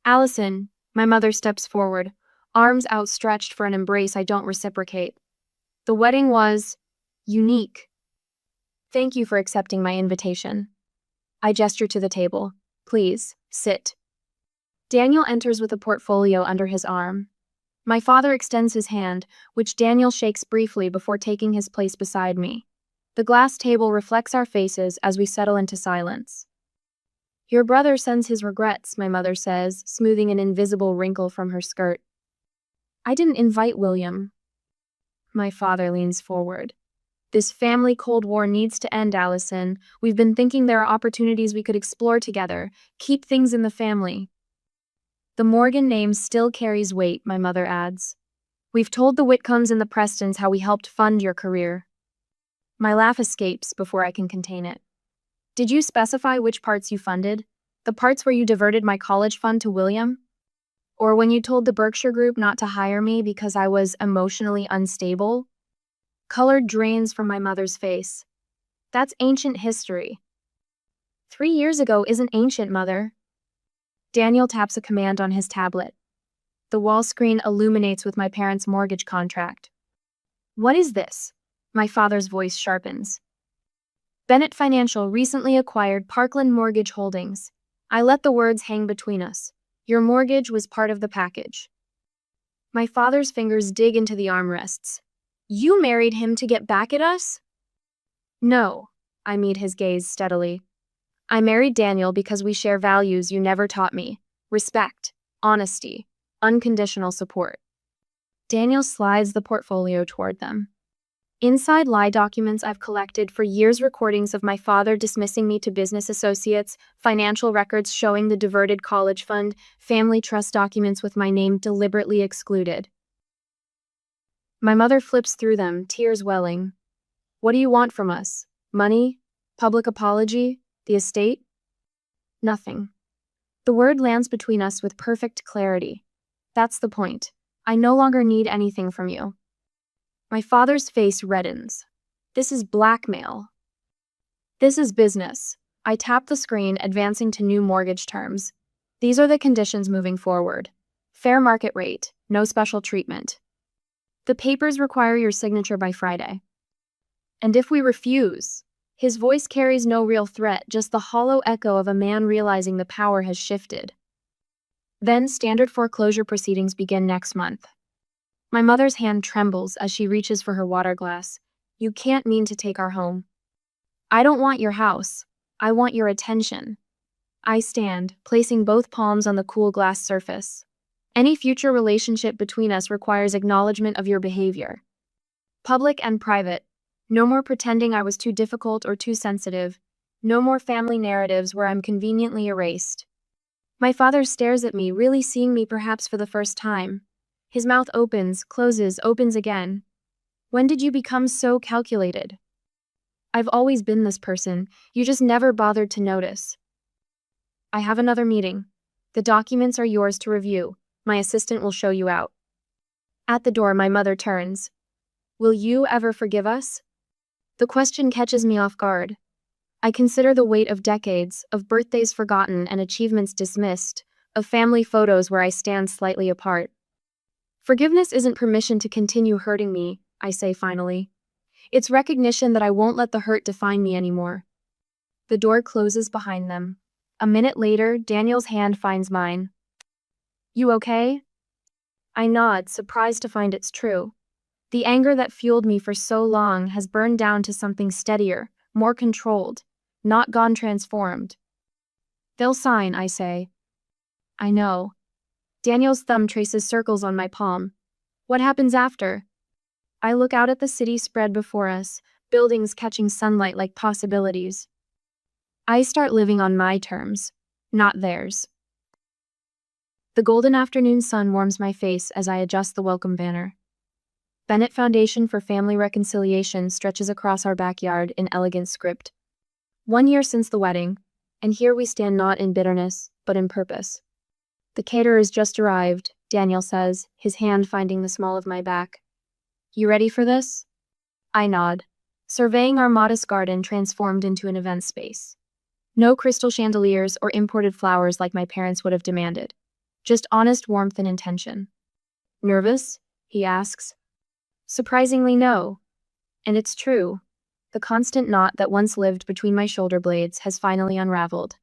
"Allison," my mother steps forward, arms outstretched for an embrace I don't reciprocate. "The wedding was unique. Thank you for accepting my invitation." I gesture to the table. "Please, sit." Daniel enters with a portfolio under his arm. My father extends his hand, which Daniel shakes briefly before taking his place beside me. The glass table reflects our faces as we settle into silence. "Your brother sends his regrets," my mother says, smoothing an invisible wrinkle from her skirt. "I didn't invite William." My father leans forward. "This family Cold War needs to end, Allison. We've been thinking there are opportunities we could explore together. Keep things in the family." "The Morgan name still carries weight," my mother adds. "We've told the Whitcombs and the Prestons how we helped fund your career." My laugh escapes before I can contain it. "Did you specify which parts you funded? The parts where you diverted my college fund to William? Or when you told the Berkshire Group not to hire me because I was emotionally unstable?" Color drains from my mother's face. "That's ancient history." 3 years ago isn't ancient, Mother." Daniel taps a command on his tablet. The wall screen illuminates with my parents' mortgage contract. "What is this?" My father's voice sharpens. "Bennett Financial recently acquired Parkland Mortgage Holdings." I let the words hang between us. "Your mortgage was part of the package." My father's fingers dig into the armrests. "You married him to get back at us?" "No," I meet his gaze steadily. "I married Daniel because we share values you never taught me. Respect, honesty, unconditional support." Daniel slides the portfolio toward them. Inside lie documents I've collected for years, recordings of my father dismissing me to business associates, financial records showing the diverted college fund, family trust documents with my name deliberately excluded. My mother flips through them, tears welling. "What do you want from us? Money? Public apology? The estate?" "Nothing." The word lands between us with perfect clarity. "That's the point. I no longer need anything from you." My father's face reddens. "This is blackmail." "This is business." I tap the screen, advancing to new mortgage terms. "These are the conditions moving forward. Fair market rate, no special treatment. The papers require your signature by Friday. And if we refuse?" His voice carries no real threat, just the hollow echo of a man realizing the power has shifted. "Then standard foreclosure proceedings begin next month." My mother's hand trembles as she reaches for her water glass. You can't mean to take our home. I don't want your house. I want your attention. I stand, placing both palms on the cool glass surface. Any future relationship between us requires acknowledgement of your behavior. Public and private. No more pretending I was too difficult or too sensitive. No more family narratives where I'm conveniently erased. My father stares at me, really seeing me perhaps for the first time. His mouth opens, closes, opens again. When did you become so calculated? I've always been this person. You just never bothered to notice. I have another meeting. The documents are yours to review. My assistant will show you out. At the door, my mother turns. Will you ever forgive us? The question catches me off guard. I consider the weight of decades, of birthdays forgotten and achievements dismissed, of family photos where I stand slightly apart. Forgiveness isn't permission to continue hurting me, I say finally. It's recognition that I won't let the hurt define me anymore. The door closes behind them. A minute later, Daniel's hand finds mine. You okay? I nod, surprised to find it's true. The anger that fueled me for so long has burned down to something steadier, more controlled, not gone transformed. They'll sign, I say. I know. Daniel's thumb traces circles on my palm. What happens after? I look out at the city spread before us, buildings catching sunlight like possibilities. I start living on my terms, not theirs. The golden afternoon sun warms my face as I adjust the welcome banner. Bennett Foundation for Family Reconciliation stretches across our backyard in elegant script. 1 year since the wedding, and here we stand not in bitterness, but in purpose. The caterer's just arrived, Daniel says, his hand finding the small of my back. You ready for this? I nod, surveying our modest garden transformed into an event space. No crystal chandeliers or imported flowers like my parents would have demanded. Just honest warmth and intention. Nervous? He asks. Surprisingly, no. And it's true. The constant knot that once lived between my shoulder blades has finally unraveled.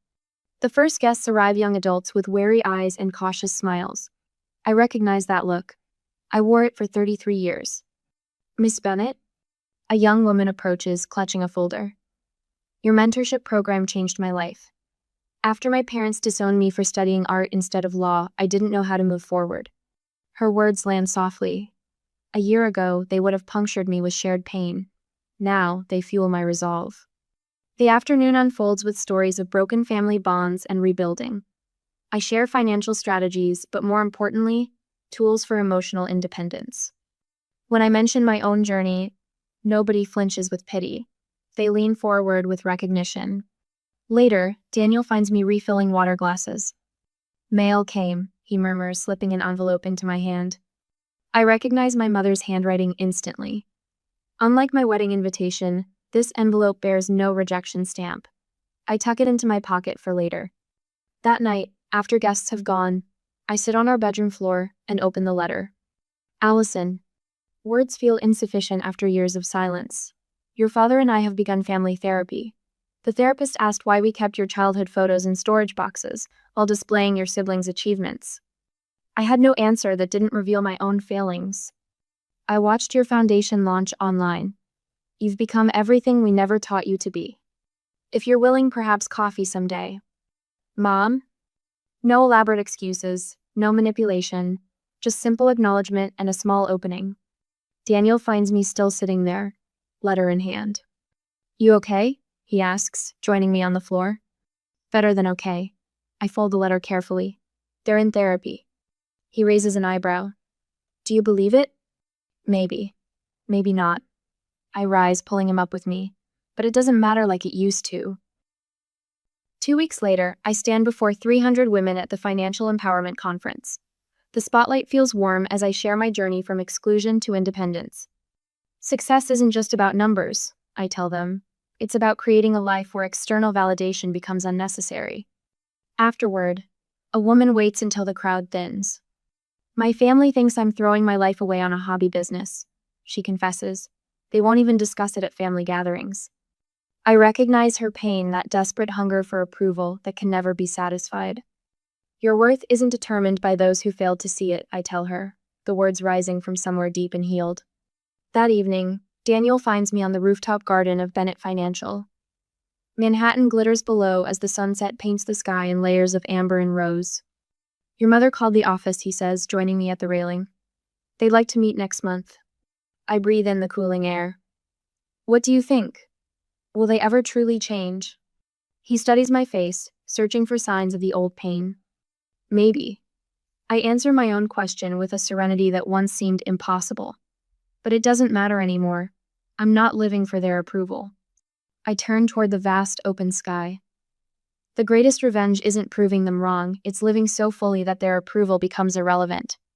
The first guests arrive, young adults with wary eyes and cautious smiles. I recognize that look. I wore it for 33 years. Miss Bennett? A young woman approaches, clutching a folder. Your mentorship program changed my life. After my parents disowned me for studying art instead of law, I didn't know how to move forward. Her words land softly. A year ago, they would have punctured me with shared pain. Now, they fuel my resolve. The afternoon unfolds with stories of broken family bonds and rebuilding. I share financial strategies, but more importantly, tools for emotional independence. When I mention my own journey, nobody flinches with pity. They lean forward with recognition. Later, Daniel finds me refilling water glasses. Mail came, he murmurs, slipping an envelope into my hand. I recognize my mother's handwriting instantly. Unlike my wedding invitation, this envelope bears no rejection stamp. I tuck it into my pocket for later. That night, after guests have gone, I sit on our bedroom floor and open the letter. Allison. Words feel insufficient after years of silence. Your father and I have begun family therapy. The therapist asked why we kept your childhood photos in storage boxes while displaying your siblings' achievements. I had no answer that didn't reveal my own failings. I watched your foundation launch online. You've become everything we never taught you to be. If you're willing, perhaps coffee someday. Mom? No elaborate excuses, no manipulation, just simple acknowledgement and a small opening. Daniel finds me still sitting there, letter in hand. You okay? He asks, joining me on the floor. Better than okay. I fold the letter carefully. They're in therapy. He raises an eyebrow. Do you believe it? Maybe. Maybe not. I rise, pulling him up with me. But it doesn't matter like it used to. 2 weeks later, I stand before 300 women at the Financial Empowerment Conference. The spotlight feels warm as I share my journey from exclusion to independence. Success isn't just about numbers, I tell them. It's about creating a life where external validation becomes unnecessary. Afterward, a woman waits until the crowd thins. My family thinks I'm throwing my life away on a hobby business, she confesses. They won't even discuss it at family gatherings. I recognize her pain, that desperate hunger for approval that can never be satisfied. Your worth isn't determined by those who failed to see it, I tell her. the words rising from somewhere deep and healed. That evening, Daniel finds me on the rooftop garden of Bennett Financial. Manhattan glitters below as the sunset paints the sky in layers of amber and rose. Your mother called the office, he says, joining me at the railing. They'd like to meet next month. I breathe in the cooling air. What do you think? Will they ever truly change? He studies my face, searching for signs of the old pain. Maybe. I answer my own question with a serenity that once seemed impossible. But it doesn't matter anymore. I'm not living for their approval. I turn toward the vast open sky. The greatest revenge isn't proving them wrong, it's living so fully that their approval becomes irrelevant.